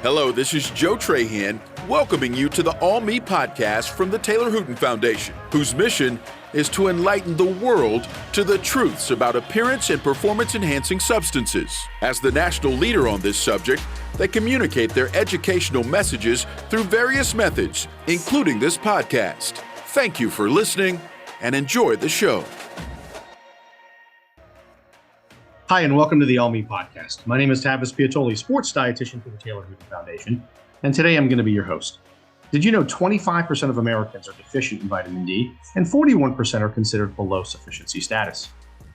Hello, this is Joe Trahan, welcoming you to the All Me podcast from the Taylor Hooten Foundation, whose mission is to enlighten the world to the truths about appearance and performance-enhancing substances. As the national leader on this subject, they communicate their educational messages through various methods, including this podcast. Thank you for listening and enjoy the show. Hi, and welcome to the All Me podcast. My name is Tavis Piatoli, sports dietitian for the Taylor Hooten Foundation, and today I'm going to be your host. Did you know 25% of Americans are deficient in vitamin D, and 41% are considered below sufficiency status?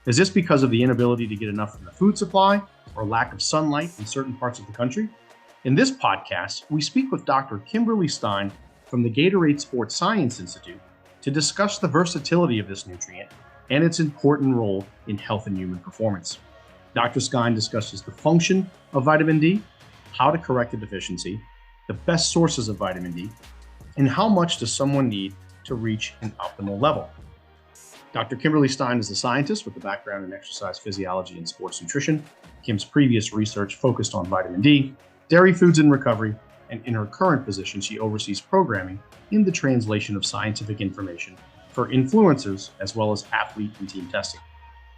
Is this because of the inability to get enough from the food supply or lack of sunlight in certain parts of the country? In this podcast, we speak with Dr. Kimberly Stein from the Gatorade Sports Science Institute to discuss the versatility of this nutrient and its important role in health and human performance. Dr. Stein discusses the function of vitamin D, how to correct a deficiency, the best sources of vitamin D, and how much does someone need to reach an optimal level. Dr. Kimberly Stein is a scientist with a background in exercise physiology and sports nutrition. Kim's previous research focused on vitamin D, dairy foods and recovery, and in her current position, she oversees programming in the translation of scientific information for influencers as well as athlete and team testing.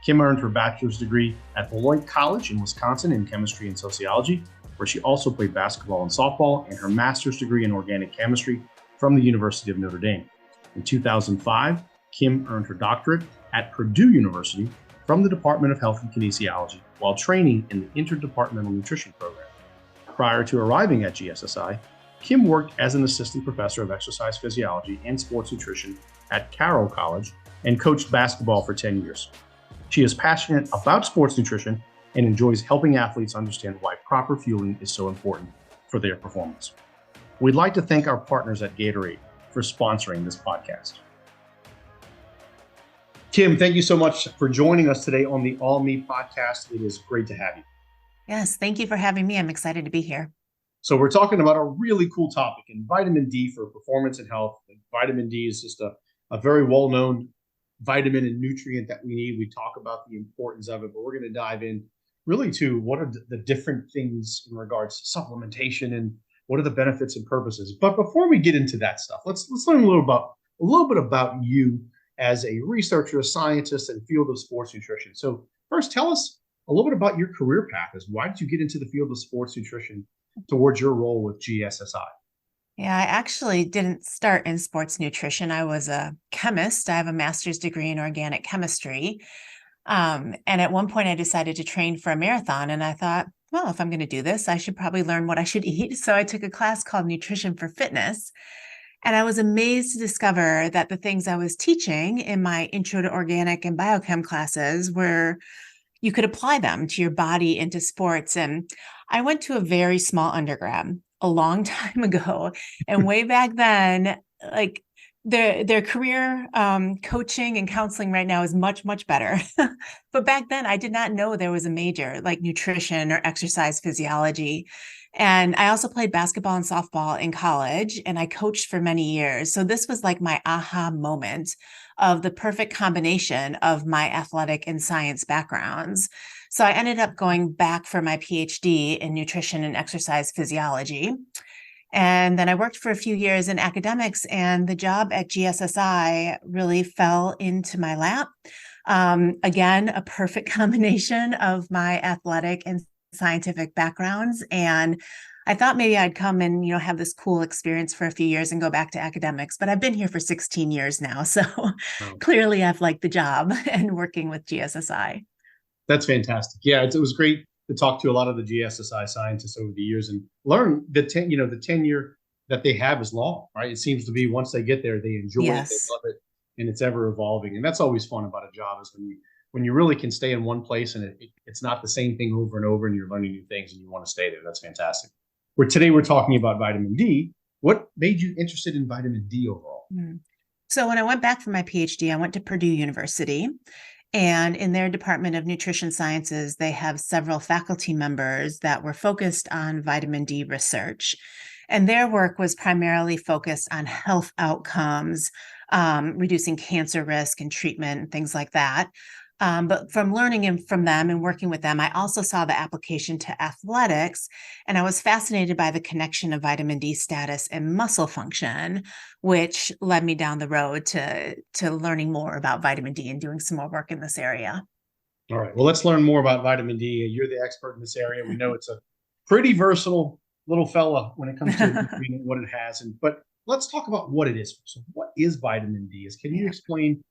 Kim earned her bachelor's degree at Beloit College in Wisconsin in Chemistry and Sociology, where she also played basketball and softball, and her master's degree in organic chemistry from the University of Notre Dame. In 2005, Kim earned her doctorate at Purdue University from the Department of Health and Kinesiology while training in the Interdepartmental Nutrition Program. Prior to arriving at GSSI, Kim worked as an assistant professor of exercise physiology and sports nutrition at Carroll College and coached basketball for 10 years. She is passionate about sports nutrition and enjoys helping athletes understand why proper fueling is so important for their performance. We'd like to thank our partners at Gatorade for sponsoring this podcast. Kim, thank you so much for joining us today on the All Me podcast. It is great to have you. Yes, thank you for having me. I'm excited to be here. So we're talking about a really cool topic in vitamin D for performance and health. And vitamin D is just a very well-known vitamin and nutrient that we need. We talk about the importance of it, but we're going to dive in really to what are the different things in regards to supplementation and what are the benefits and purposes. But before we get into that stuff, let's learn a little bit about you as a researcher, a scientist, and field of sports nutrition. So first, tell us a little bit about your career path. Why did you get into the field of sports nutrition towards your role with GSSI? Yeah, I actually didn't start in sports nutrition. I was a chemist. I have a master's degree in organic chemistry. And at one point I decided to train for a marathon. And I thought, well, if I'm going to do this, I should probably learn what I should eat. So I took a class called Nutrition for Fitness. And I was amazed to discover that the things I was teaching in my intro to organic and biochem classes were, you could apply them to your body and to sports. And I went to a very small undergrad a long time ago. And way back then, like their career coaching and counseling right now is much, much better. But back then I did not know there was a major like nutrition or exercise physiology. And I also played basketball and softball in college, and I coached for many years. So this was like my aha moment of the perfect combination of my athletic and science backgrounds. So I ended up going back for my PhD in nutrition and exercise physiology. And then I worked for a few years in academics, and the job at GSSI really fell into my lap. Again, a perfect combination of my athletic and scientific backgrounds. And I thought maybe I'd come and, have this cool experience for a few years and go back to academics, but I've been here for 16 years now. So Clearly I've liked the job and working with GSSI. That's fantastic. Yeah, it was great to talk to a lot of the GSSI scientists over the years and learn the tenure that they have is long, right? It seems to be once they get there, they enjoy it, they love it, and it's ever evolving. And that's always fun about a job is when you really can stay in one place and it's not the same thing over and over and you're learning new things and you want to stay there. That's fantastic. Today we're talking about vitamin D. What made you interested in vitamin D overall? So when I went back for my PhD, I went to Purdue University. And in their Department of Nutrition Sciences, they have several faculty members that were focused on vitamin D research. And their work was primarily focused on health outcomes, reducing cancer risk and treatment and things like that. But from learning from them and working with them, I also saw the application to athletics, and I was fascinated by the connection of vitamin D status and muscle function, which led me down the road to learning more about vitamin D and doing some more work in this area. All right. Well, let's learn more about vitamin D. You're the expert in this area. We know it's a pretty versatile little fella when it comes to what it has. But let's talk about what it is. So what is vitamin D? Can you explain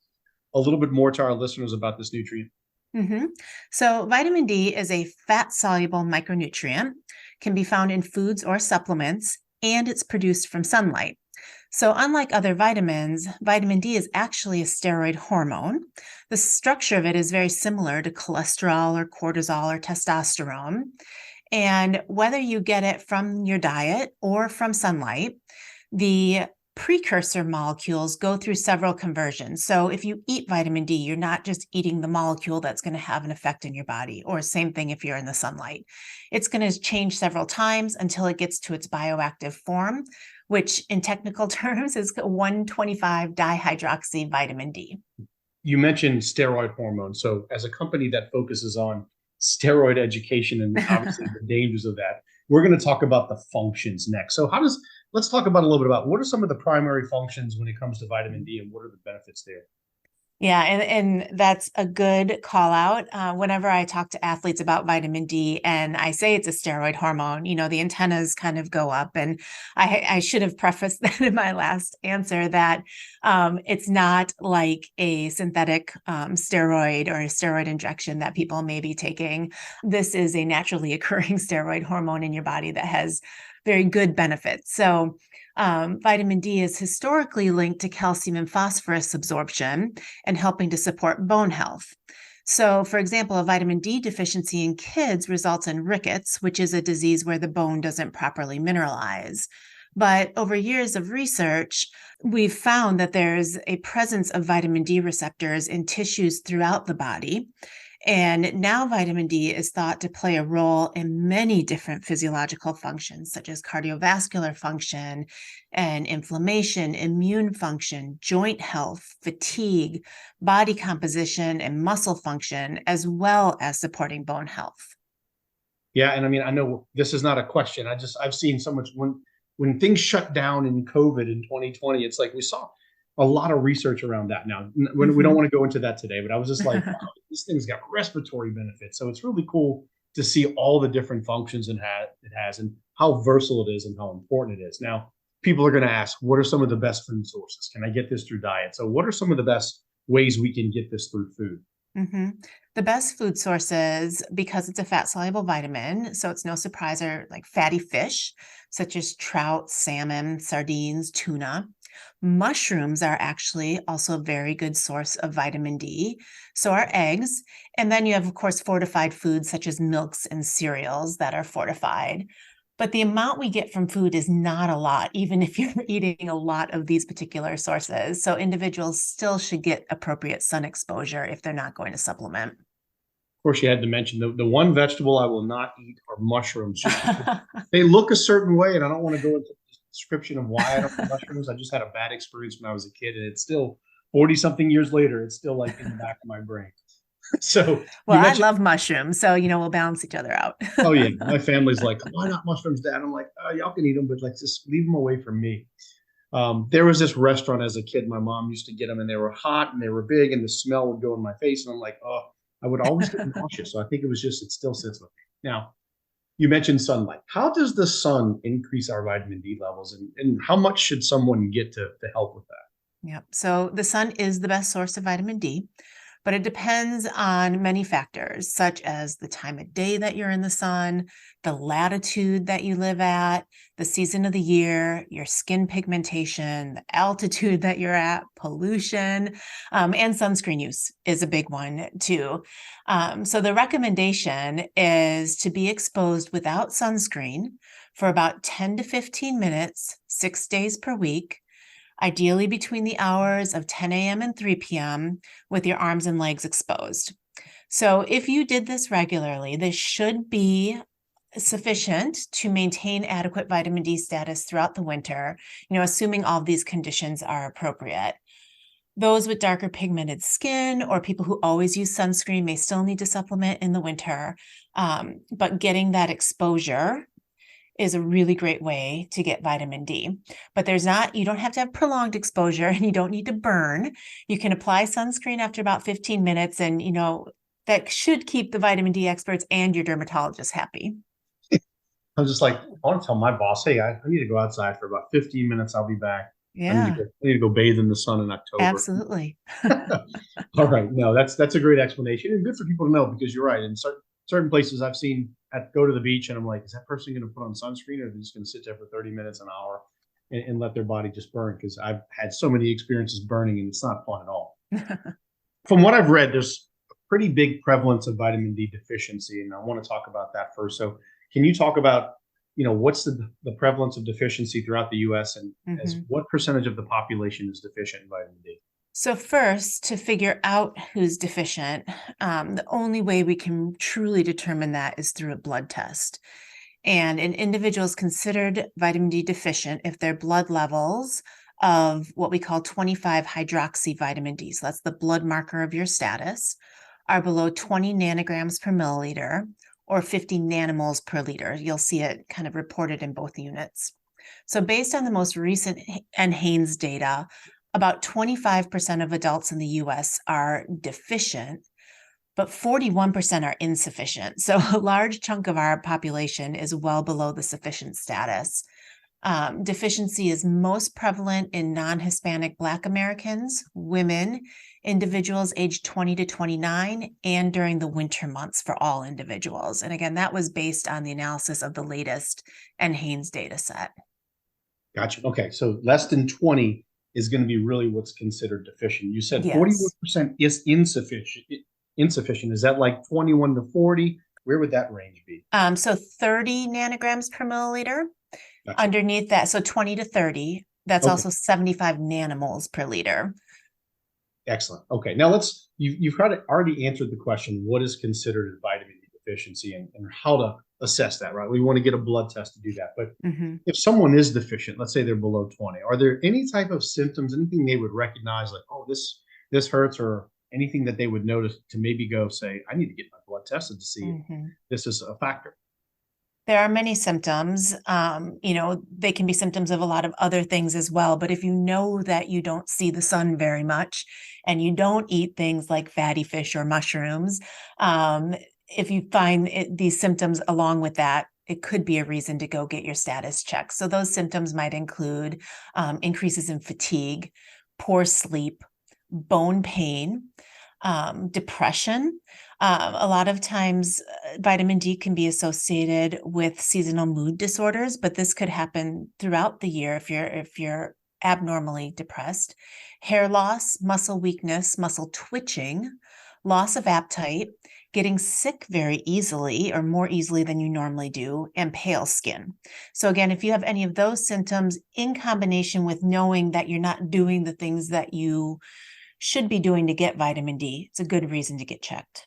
a little bit more to our listeners about this nutrient? Mm-hmm. So vitamin D is a fat-soluble micronutrient, can be found in foods or supplements, and it's produced from sunlight. So unlike other vitamins, vitamin D is actually a steroid hormone. The structure of it is very similar to cholesterol or cortisol or testosterone. And whether you get it from your diet or from sunlight, the precursor molecules go through several conversions. So if you eat vitamin D, you're not just eating the molecule that's going to have an effect in your body, or same thing if you're in the sunlight. It's going to change several times until it gets to its bioactive form, which in technical terms is 1,25 dihydroxy vitamin D. You mentioned steroid hormone. So as a company that focuses on steroid education and obviously the dangers of that, we're going to talk about the functions next. So let's talk about a little bit about what are some of the primary functions when it comes to vitamin D and what are the benefits there? Yeah, and that's a good call out. Whenever I talk to athletes about vitamin D and I say it's a steroid hormone, the antennas kind of go up. And I should have prefaced that in my last answer that it's not like a synthetic steroid or a steroid injection that people may be taking. This is a naturally occurring steroid hormone in your body that has very good benefits. So vitamin D is historically linked to calcium and phosphorus absorption and helping to support bone health. So, for example, a vitamin D deficiency in kids results in rickets, which is a disease where the bone doesn't properly mineralize. But over years of research, we've found that there's a presence of vitamin D receptors in tissues throughout the body. And now vitamin D is thought to play a role in many different physiological functions, such as cardiovascular function and inflammation, immune function, joint health, fatigue, body composition, and muscle function, as well as supporting bone health. Yeah, and I know this is not a question. I've seen so much when things shut down in COVID in 2020, it's like we saw a lot of research around that now. We don't want to go into that today, but I was just like, wow, this thing's got respiratory benefits. So it's really cool to see all the different functions it has and how versatile it is and how important it is. Now, people are going to ask, what are some of the best food sources? Can I get this through diet? So what are some of the best ways we can get this through food? Mm-hmm. The best food sources, because it's a fat-soluble vitamin, so it's no surprise, are like fatty fish, such as trout, salmon, sardines, tuna. Mushrooms are actually also a very good source of vitamin D. So are eggs. And then you have, of course, fortified foods such as milks and cereals that are fortified. But the amount we get from food is not a lot, even if you're eating a lot of these particular sources. So individuals still should get appropriate sun exposure if they're not going to supplement. Of course, you had to mention the one vegetable I will not eat are mushrooms. They look a certain way, and I don't want to go into the description of why I don't eat mushrooms. I just had a bad experience when I was a kid, and it's still 40-something years later, it's still like in the back of my brain. So, well, I love mushrooms, so we'll balance each other out. Oh yeah, my family's like, why not mushrooms, Dad? I'm like, oh, y'all can eat them, but like just leave them away from me. There was this restaurant as a kid. My mom used to get them, and they were hot and they were big, and the smell would go in my face, and I'm like, oh, I would always get nauseous. So I think it still sits with me. Now, you mentioned sunlight. How does the sun increase our vitamin D levels, and how much should someone get to help with that? Yep. So the sun is the best source of vitamin D. But it depends on many factors, such as the time of day that you're in the sun, the latitude that you live at, the season of the year, your skin pigmentation, the altitude that you're at, pollution, and sunscreen use is a big one too. So the recommendation is to be exposed without sunscreen for about 10 to 15 minutes, 6 days per week, ideally between the hours of 10 a.m. and 3 p.m. with your arms and legs exposed. So if you did this regularly, this should be sufficient to maintain adequate vitamin D status throughout the winter, assuming all of these conditions are appropriate. Those with darker pigmented skin or people who always use sunscreen may still need to supplement in the winter. But getting that exposure is a really great way to get vitamin D. But you don't have to have prolonged exposure and you don't need to burn. You can apply sunscreen after about 15 minutes and, that should keep the vitamin D experts and your dermatologist happy. I'm just like, I want to tell my boss, hey, I need to go outside for about 15 minutes. I'll be back. Yeah, I need to go bathe in the sun in October. absolutely. All right. No, that's a great explanation and good for people to know because you're right. In certain places I've seen go to the beach and I'm like, is that person going to put on sunscreen or are they just going to sit there for 30 minutes, an hour and let their body just burn? Because I've had so many experiences burning and it's not fun at all. From what I've read, there's a pretty big prevalence of vitamin D deficiency. And I want to talk about that first. So can you talk about, what's the prevalence of deficiency throughout the U.S. and as what percentage of the population is deficient in vitamin D? So first, to figure out who's deficient, the only way we can truly determine that is through a blood test. And an individual is considered vitamin D deficient if their blood levels of what we call 25 hydroxy vitamin D, so that's the blood marker of your status, are below 20 nanograms per milliliter or 50 nanomoles per liter. You'll see it kind of reported in both units. So based on the most recent NHANES data, about 25% of adults in the US are deficient, but 41% are insufficient. So a large chunk of our population is well below the sufficient status. Deficiency is most prevalent in non-Hispanic Black Americans, women, individuals aged 20 to 29, and during the winter months for all individuals. And again, that was based on the analysis of the latest NHANES data set. Gotcha. Okay. So less than 20 is going to be really what's considered deficient. You said 41% is insufficient. Insufficient. Is that like 21 to 40? Where would that range be? So 30 nanograms per milliliter. Gotcha. Underneath that, so 20 to 30, that's also 75 nanomoles per liter. Excellent. Okay. Now you've already answered the question, what is considered a vitamin D deficiency and how to assess that, right? We want to get a blood test to do that. But if someone is deficient, let's say they're below 20, are there any type of symptoms, anything they would recognize like, oh, this hurts, or anything that they would notice to maybe go say, I need to get my blood tested to see if this is a factor? There are many symptoms. They can be symptoms of a lot of other things as well. But if you know that you don't see the sun very much and you don't eat things like fatty fish or mushrooms, if you find these symptoms along with that, it could be a reason to go get your status checked. So those symptoms might include increases in fatigue, poor sleep, bone pain, depression. A lot of times vitamin D can be associated with seasonal mood disorders, but this could happen throughout the year if you're abnormally depressed. Hair loss, muscle weakness, muscle twitching, loss of appetite, getting sick very easily or more easily than you normally do, and pale skin. So again, if you have any of those symptoms in combination with knowing that you're not doing the things that you should be doing to get vitamin D, it's a good reason to get checked.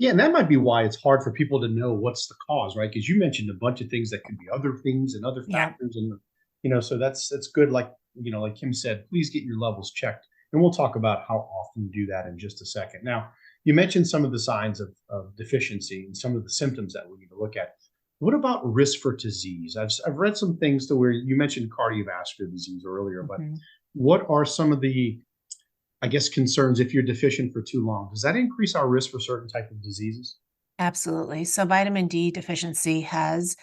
Yeah, and that might be why it's hard for people to know what's the cause, right? Because you mentioned a bunch of things that could be other things and other factors, and so that's good. Like like Kim said, please get your levels checked, and we'll talk about how often to do that in just a second. Now, you mentioned some of the signs of deficiency and some of the symptoms that we need to look at. What about risk for disease? I've read some things to where you mentioned cardiovascular disease earlier, but what are some of the concerns if you're deficient for too long? Does that increase our risk for certain type of diseases? Absolutely. So vitamin D deficiency has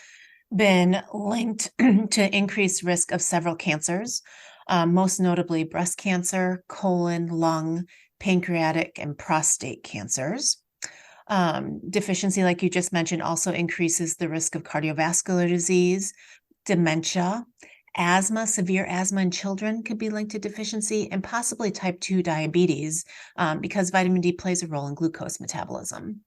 been linked to increased risk of several cancers, most notably breast cancer, colon, lung, pancreatic, and prostate cancers. Deficiency, like you just mentioned, also increases the risk of cardiovascular disease, dementia, asthma. Severe asthma in children could be linked to deficiency, and possibly type 2 diabetes, because vitamin D plays a role in glucose metabolism.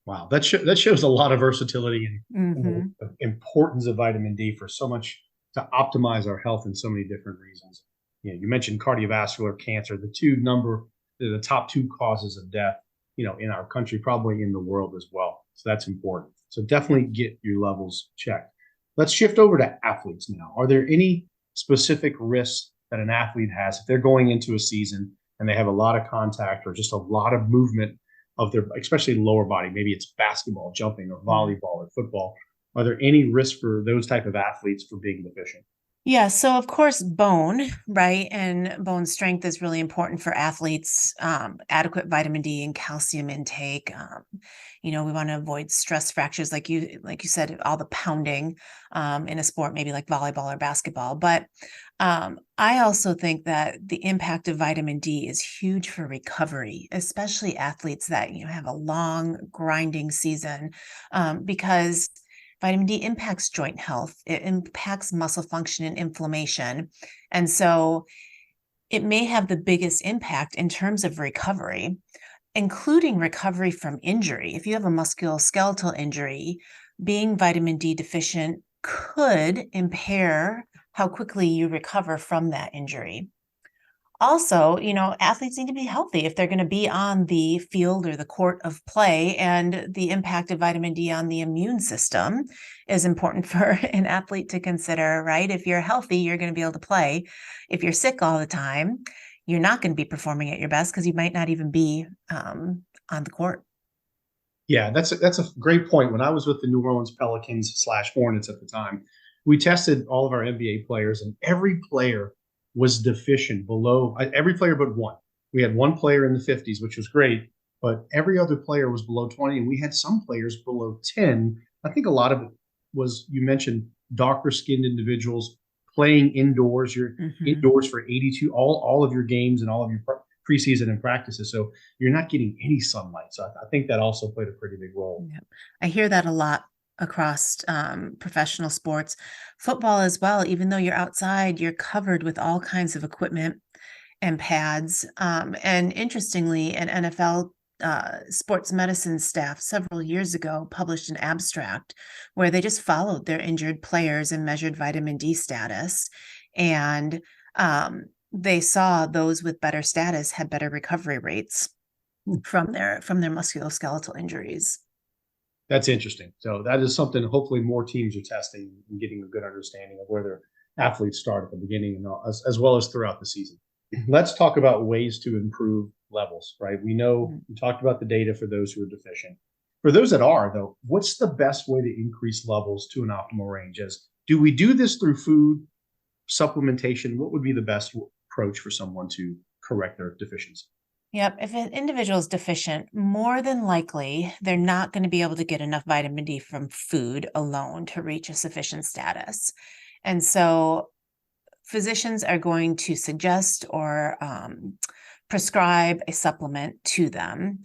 Wow, that shows a lot of versatility and the importance of vitamin D for so much to optimize our health in so many different reasons. You mentioned cardiovascular cancer, the top 2 causes of death, in our country, probably in the world as well. So that's important. So definitely get your levels checked. Let's shift over to athletes now. Are there any specific risks that an athlete has if they're going into a season and they have a lot of contact or just a lot of movement of their, especially lower body, maybe it's basketball, jumping, or volleyball or football, are there any risk for those type of athletes for being deficient? Yeah, so of course, bone, right? And bone strength is really important for athletes. Adequate vitamin D and calcium intake. We want to avoid stress fractures, like you said, all the pounding in a sport, maybe like volleyball or basketball. But I also think that the impact of vitamin D is huge for recovery, especially athletes that have a long grinding season, because vitamin D impacts joint health, it impacts muscle function and inflammation. And so it may have the biggest impact in terms of recovery, including recovery from injury. If you have a musculoskeletal injury, being vitamin D deficient could impair how quickly you recover from that injury. Also, athletes need to be healthy if they're going to be on the field or the court of play, and the impact of vitamin D on the immune system is important for an athlete to consider, right? If you're healthy, you're going to be able to play. If you're sick all the time, you're not going to be performing at your best because you might not even be on the court. Yeah, that's a great point. When I was with the New Orleans Pelicans / Hornets at the time, we tested all of our NBA players, and every player was deficient below every player but one. We had one player in the 50s, which was great, but every other player was below 20, and we had some players below 10. I think a lot of it was, you mentioned darker skinned individuals playing indoors. You're indoors for 82, all of your games and all of your preseason and practices. So you're not getting any sunlight. So I think that also played a pretty big role. Yeah. I hear that a lot across professional sports, football as well. Even though you're outside, you're covered with all kinds of equipment and pads. And interestingly, an NFL sports medicine staff several years ago published an abstract where they just followed their injured players and measured vitamin D status. And they saw those with better status had better recovery rates from their musculoskeletal injuries. That's interesting. So that is something hopefully more teams are testing and getting a good understanding of where their athletes start at the beginning and as well as throughout the season. Let's talk about ways to improve levels, right? We talked about the data for those who are deficient. For those that are, though, what's the best way to increase levels to an optimal range? Do we do this through food, supplementation? What would be the best approach for someone to correct their deficiency? Yep. If an individual is deficient, more than likely, they're not going to be able to get enough vitamin D from food alone to reach a sufficient status. And so physicians are going to suggest or prescribe a supplement to them.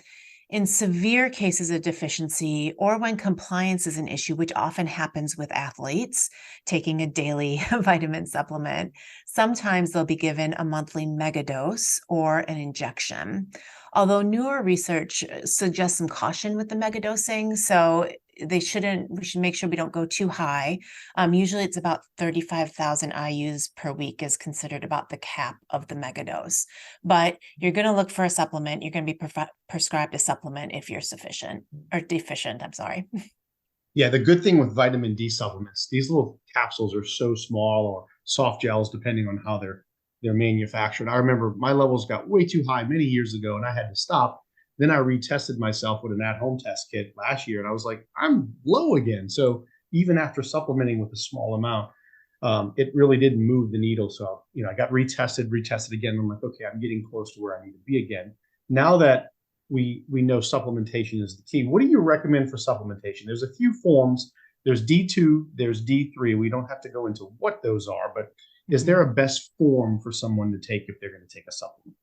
In severe cases of deficiency, or when compliance is an issue, which often happens with athletes taking a daily vitamin supplement, sometimes they'll be given a monthly megadose or an injection. Although newer research suggests some caution with the megadosing, so we should make sure we don't go too high. Usually it's about 35,000 IUs per week is considered about the cap of the megadose. But you're going to look for a supplement. You're going to be prescribed a supplement if you're deficient, I'm sorry. Yeah, the good thing with vitamin D supplements, these little capsules are so small, or soft gels, depending on how they're manufactured. I remember my levels got way too high many years ago, and I had to stop. Then I retested myself with an at-home test kit last year, and I was like, I'm low again. So even after supplementing with a small amount, it really didn't move the needle. So, I got retested again. I'm like, okay, I'm getting close to where I need to be again. Now that we know supplementation is the key, what do you recommend for supplementation? There's a few forms. There's D2, there's D3. We don't have to go into what those are, but is there a best form for someone to take if they're going to take a supplement?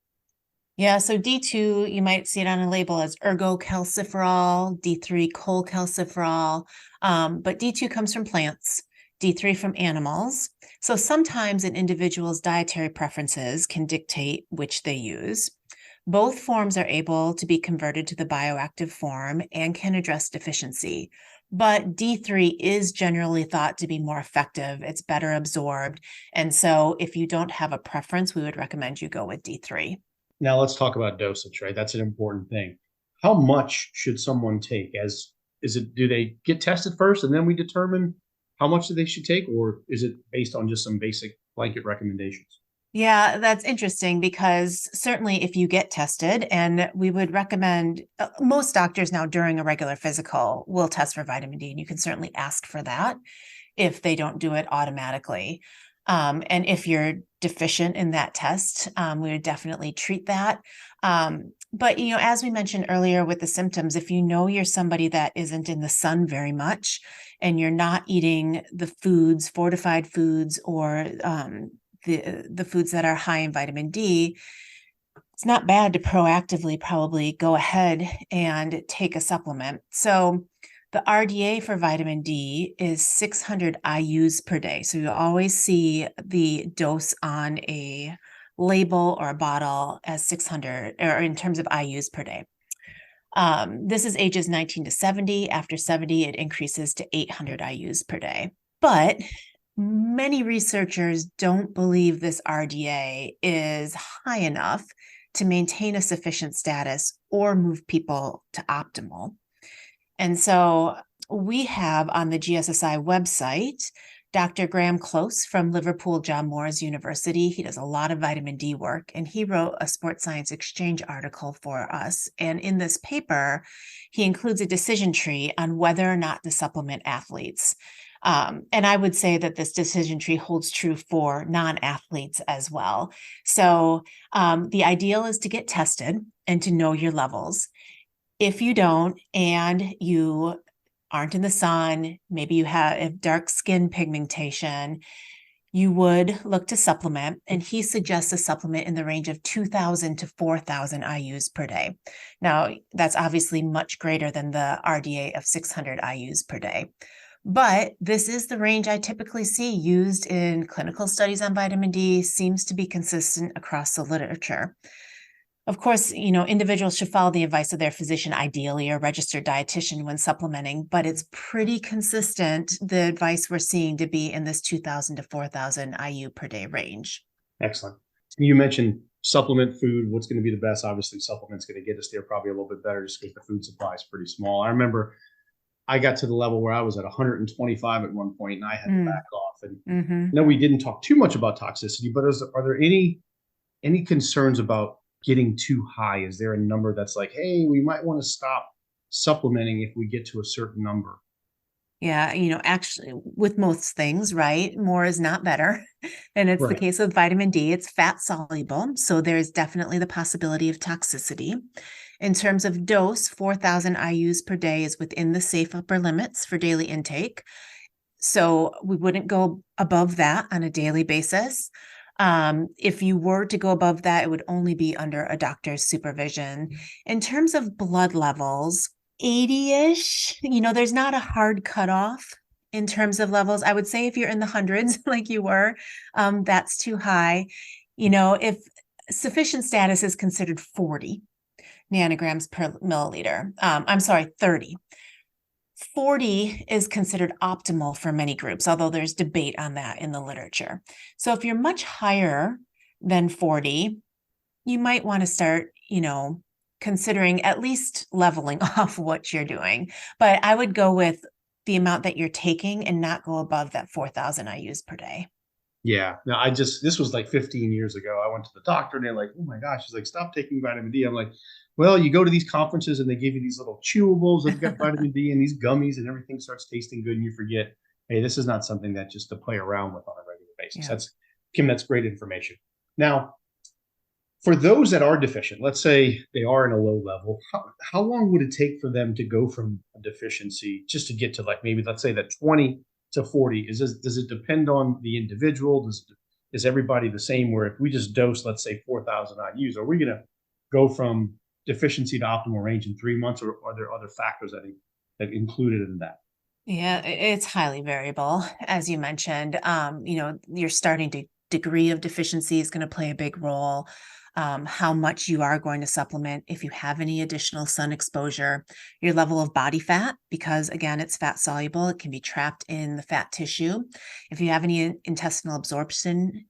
Yeah, so D2, you might see it on a label as ergocalciferol, D3 cholecalciferol, but D2 comes from plants, D3 from animals. So sometimes an individual's dietary preferences can dictate which they use. Both forms are able to be converted to the bioactive form and can address deficiency. But D3 is generally thought to be more effective. It's better absorbed. And so if you don't have a preference, we would recommend you go with D3. Now let's talk about dosage, right? That's an important thing. How much should someone take? Do they get tested first and then we determine how much they should take, or is it based on just some basic blanket recommendations? Yeah, that's interesting because certainly if you get tested, and we would recommend most doctors now during a regular physical will test for vitamin D, and you can certainly ask for that if they don't do it automatically. And if you're deficient in that test, we would definitely treat that. But, as we mentioned earlier with the symptoms, if you know you're somebody that isn't in the sun very much and you're not eating the foods, fortified foods, or the foods that are high in vitamin D, it's not bad to proactively probably go ahead and take a supplement. So the RDA for vitamin D is 600 IUs per day. So you always see the dose on a label or a bottle as 600, or in terms of IUs per day. This is ages 19 to 70. After 70, it increases to 800 IUs per day. But many researchers don't believe this RDA is high enough to maintain a sufficient status or move people to optimal. And so we have on the GSSI website, Dr. Graham Close from Liverpool John Moores University. He does a lot of vitamin D work, and he wrote a Sports Science Exchange article for us. And in this paper, he includes a decision tree on whether or not to supplement athletes. And I would say that this decision tree holds true for non-athletes as well. So the ideal is to get tested and to know your levels. If you don't, and you aren't in the sun, maybe you have dark skin pigmentation, you would look to supplement. And he suggests a supplement in the range of 2,000 to 4,000 IUs per day. Now, that's obviously much greater than the RDA of 600 IUs per day. But this is the range I typically see used in clinical studies on vitamin D, seems to be consistent across the literature. Of course, individuals should follow the advice of their physician, ideally, or registered dietitian when supplementing, but it's pretty consistent, the advice we're seeing, to be in this 2,000 to 4,000 IU per day range. Excellent. You mentioned supplement food. What's going to be the best? Obviously, supplements going to get us there probably a little bit better just because the food supply is pretty small. I remember I got to the level where I was at 125 at one point, and I had to back off. And no, we didn't talk too much about toxicity, but are there any concerns about getting too high? Is there a number that's like, hey, we might want to stop supplementing if we get to a certain number? Yeah, actually, with most things, right, more is not better. And it's the case with vitamin D. It's fat soluble, so there's definitely the possibility of toxicity. In terms of dose, 4,000 IUs per day is within the safe upper limits for daily intake. So we wouldn't go above that on a daily basis. If you were to go above that, it would only be under a doctor's supervision. In terms of blood levels, 80-ish, there's not a hard cutoff in terms of levels. I would say if you're in the hundreds, like you were, that's too high. If sufficient status is considered 40 nanograms per milliliter, 30. 40 is considered optimal for many groups, although there's debate on that in the literature. So if you're much higher than 40, you might want to start, considering at least leveling off what you're doing. But I would go with the amount that you're taking and not go above that 4,000 IUs per day. Yeah. No, this was like 15 years ago. I went to the doctor and they're like, oh my gosh, she's like, stop taking vitamin D. I'm like, well, you go to these conferences and they give you these little chewables that got vitamin D and these gummies, and everything starts tasting good, and you forget, hey, this is not something that just to play around with on a regular basis. Yeah. Kim, that's great information. Now, for those that are deficient, let's say they are in a low level, how long would it take for them to go from a deficiency just to get to, like, maybe let's say that 20 to 40? Does it depend on the individual? Is everybody the same, where if we just dose, let's say 4,000 IUs, are we going to go from deficiency to optimal range in 3 months, or are there other factors that included in that? Yeah, it's highly variable. As you mentioned, your starting degree of deficiency is going to play a big role. How much you are going to supplement, if you have any additional sun exposure, your level of body fat, because again, it's fat soluble, it can be trapped in the fat tissue. If you have any intestinal absorption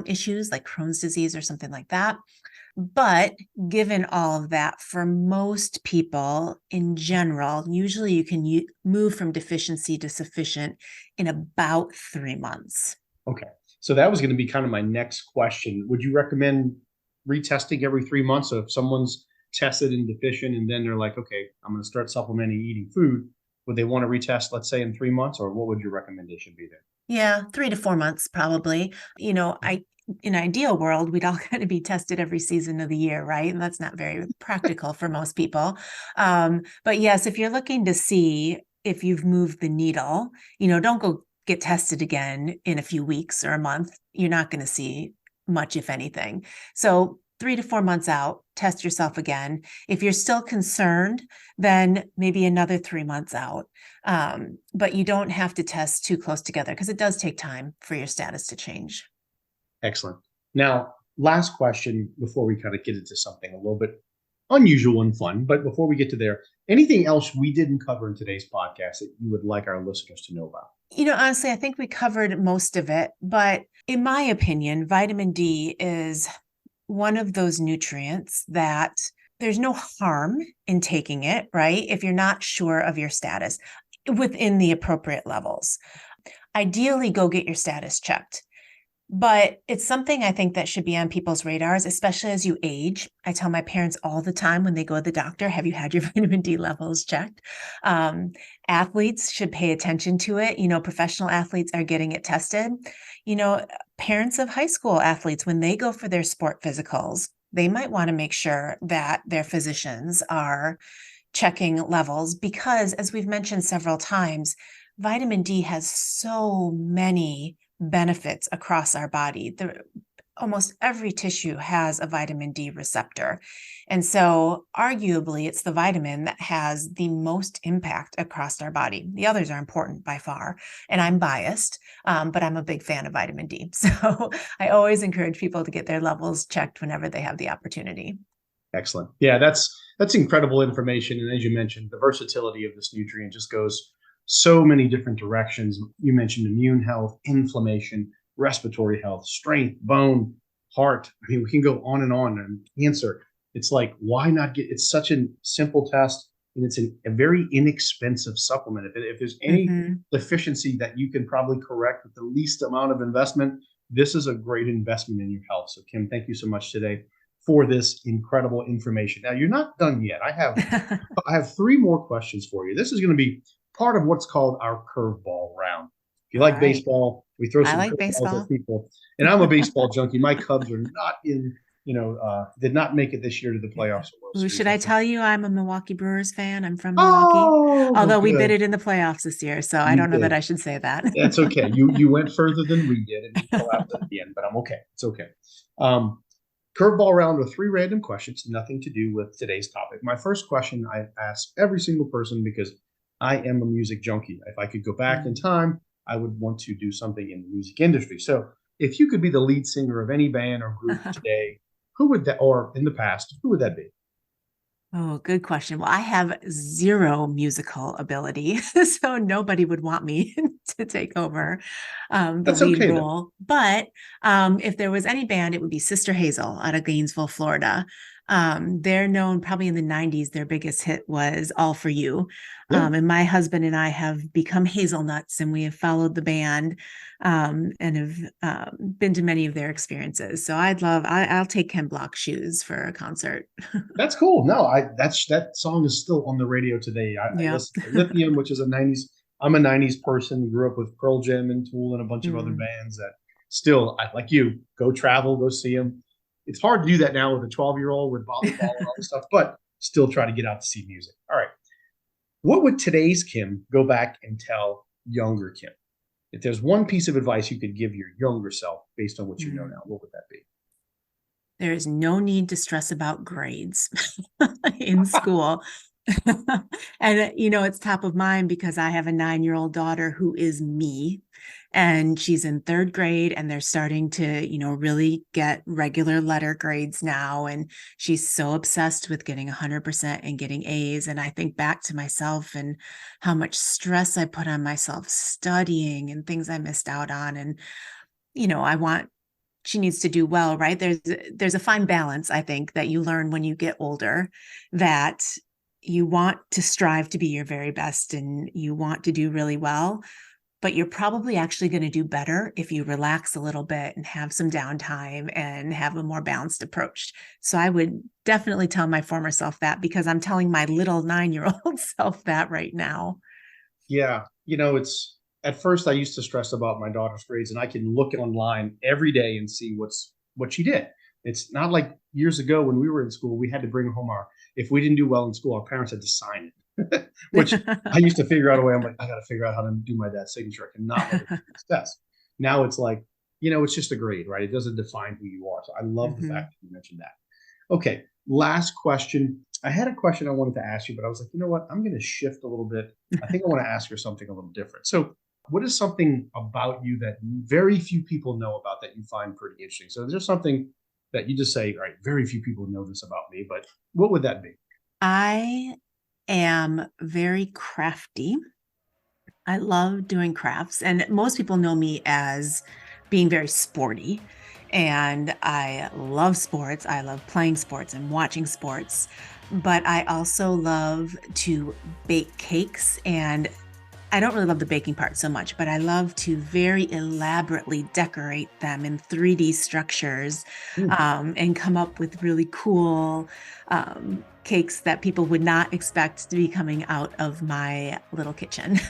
issues like Crohn's disease or something like that. But given all of that, for most people in general, usually you can move from deficiency to sufficient in about 3 months. Okay. So that was going to be kind of my next question. Would you recommend retesting every 3 months? So if someone's tested and deficient and then they're like, okay, I'm going to start supplementing eating food, would they want to retest, let's say, in 3 months, or what would your recommendation be there? Yeah, 3 to 4 months probably. In an ideal world, we'd all kind of be tested every season of the year, right? And that's not very practical for most people. But yes, if you're looking to see if you've moved the needle, don't go get tested again in a few weeks or a month. You're not going to see much, if anything. So 3 to 4 months out, test yourself again. If you're still concerned, then maybe another 3 months out. But you don't have to test too close together because it does take time for your status to change. Excellent. Now, last question before we kind of get into something a little bit unusual and fun. But before we get to there, anything else we didn't cover in today's podcast that you would like our listeners to know about? Honestly, I think we covered most of it. But in my opinion, vitamin D is one of those nutrients that there's no harm in taking it, right? If you're not sure of your status within the appropriate levels. Ideally, go get your status checked. But it's something I think that should be on people's radars, especially as you age. I tell my parents all the time when they go to the doctor, have you had your vitamin D levels checked? Athletes should pay attention to it. Professional athletes are getting it tested. Parents of high school athletes, when they go for their sport physicals, they might want to make sure that their physicians are checking levels because, as we've mentioned several times, vitamin D has so many benefits across our body. Almost every tissue has a vitamin D receptor. And so arguably it's the vitamin that has the most impact across our body. The others are important by far. And I'm biased, but I'm a big fan of vitamin D. So I always encourage people to get their levels checked whenever they have the opportunity. Excellent. Yeah, that's incredible information. And as you mentioned, the versatility of this nutrient just goes so many different directions. You mentioned immune health, inflammation, respiratory health, strength, bone, heart. I mean, we can go on, and cancer. It's like, why not it's such a simple test, and it's a very inexpensive supplement. If there's any deficiency that you can probably correct with the least amount of investment, this is a great investment in your health. So Kim, thank you so much today for this incredible information. Now, you're not done yet. I have 3 more questions for you. This is going to be part of what's called our curveball round. If you like baseball, we throw some curveballs at people. And I'm a baseball junkie. My Cubs are not did not make it this year to the playoffs. Should I tell you I'm a Milwaukee Brewers fan? I'm from Milwaukee. Although we did it in the playoffs this year, so I don't know that I should say that. That's okay. You went further than we did, and you collapsed at the end, but I'm okay. It's okay. Curveball round with 3 random questions, nothing to do with today's topic. My first question I ask every single person because I am a music junkie. If I could go back in time, I would want to do something in the music industry. So if you could be the lead singer of any band or group today, who would that, or in the past, who would that be? Oh, good question. Well, I have 0 musical ability, so nobody would want me to take over the lead role. But if there was any band, it would be Sister Hazel out of Gainesville, Florida. They're known probably in the 90s. Their biggest hit was All For You. And my husband and I have become hazelnuts, and we have followed the band and have been to many of their experiences. So I'll take Ken Block's shoes for a concert. That's cool. No, that song is still on the radio today. I listen to Lithium, which is a 90s. I'm a 90s person, grew up with Pearl Jam and Tool and a bunch of other bands that still, like you, go travel, go see them. It's hard to do that now with a 12-year-old with volleyball and all this stuff, but still try to get out to see music. All right. What would today's Kim go back and tell younger Kim? If there's one piece of advice you could give your younger self based on what you know now, what would that be? There is no need to stress about grades in school. And, it's top of mind because I have a 9-year-old daughter who is me, and she's in 3rd grade, and they're starting to, really get regular letter grades now. And she's so obsessed with getting 100% and getting A's. And I think back to myself and how much stress I put on myself studying and things I missed out on. And, she needs to do well, right? There's a fine balance, I think, that you learn when you get older, that you want to strive to be your very best and you want to do really well, but you're probably actually going to do better if you relax a little bit and have some downtime and have a more balanced approach. So I would definitely tell my former self that, because I'm telling my little 9-year-old self that right now. Yeah. It's at first I used to stress about my daughter's grades, and I can look online every day and see what she did. It's not like years ago when we were in school, we had to bring home if we didn't do well in school, our parents had to sign it, which I used to figure out a way. I'm like, I got to figure out how to do my dad's signature. I cannot let it be success. Now it's like, it's just a grade, right? It doesn't define who you are. So I love the fact that you mentioned that. Okay. Last question. I had a question I wanted to ask you, but I was like, you know what? I'm going to shift a little bit. I think I want to ask her something a little different. So what is something about you that very few people know about that you find pretty interesting? So is there something that you just say, all right, very few people know this about me, but what would that be? I am very crafty. I love doing crafts, and most people know me as being very sporty. And I love sports. I love playing sports and watching sports, but I also love to bake cakes. And I don't really love the baking part so much, but I love to very elaborately decorate them in 3D structures, and come up with really cool cakes that people would not expect to be coming out of my little kitchen.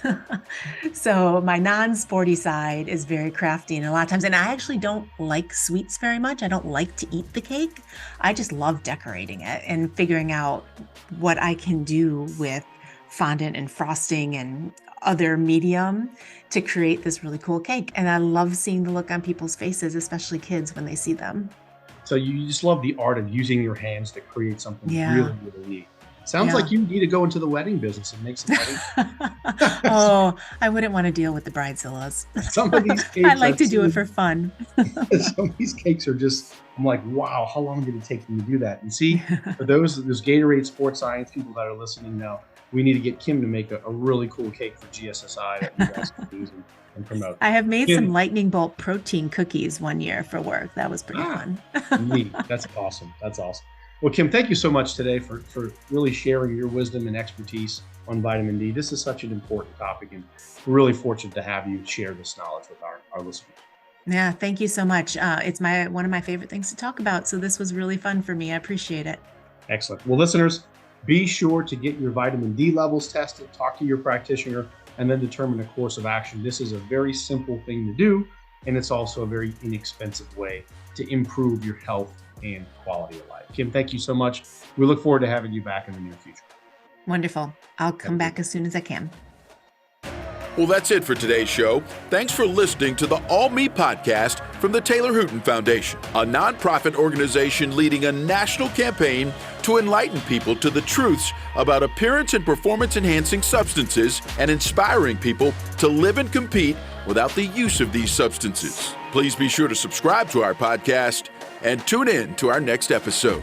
So my non-sporty side is very crafty, and a lot of times, and I actually don't like sweets very much. I don't like to eat the cake. I just love decorating it and figuring out what I can do with fondant and frosting and other medium to create this really cool cake. And I love seeing the look on people's faces, especially kids, when they see them. So you just love the art of using your hands to create something really, really neat. Sounds like you need to go into the wedding business and make some wedding. Oh, I wouldn't want to deal with the bridezillas. Some of these cakes I like to do it for fun. Some of these cakes are just, I'm like, wow, how long did it take them to do that? And see, for those Gatorade Sports Science people that are listening now, we need to get Kim to make a really cool cake for GSSI that you guys can use and promote. I have made some lightning bolt protein cookies one year for work. That was pretty fun. Neat. That's awesome. That's awesome. Well, Kim, thank you so much today for really sharing your wisdom and expertise on vitamin D. This is such an important topic, and we're really fortunate to have you share this knowledge with our listeners. Yeah, thank you so much. It's one of my favorite things to talk about. So this was really fun for me. I appreciate it. Excellent. Well, listeners, be sure to get your vitamin D levels tested, talk to your practitioner, and then determine a course of action. This is a very simple thing to do, and it's also a very inexpensive way to improve your health and quality of life. Kim, thank you so much. We look forward to having you back in the near future. Wonderful. I'll come back as soon as I can. Well, that's it for today's show. Thanks for listening to the All Me podcast from the Taylor Hooten Foundation, a nonprofit organization leading a national campaign to enlighten people to the truths about appearance and performance-enhancing substances and inspiring people to live and compete without the use of these substances. Please be sure to subscribe to our podcast and tune in to our next episode.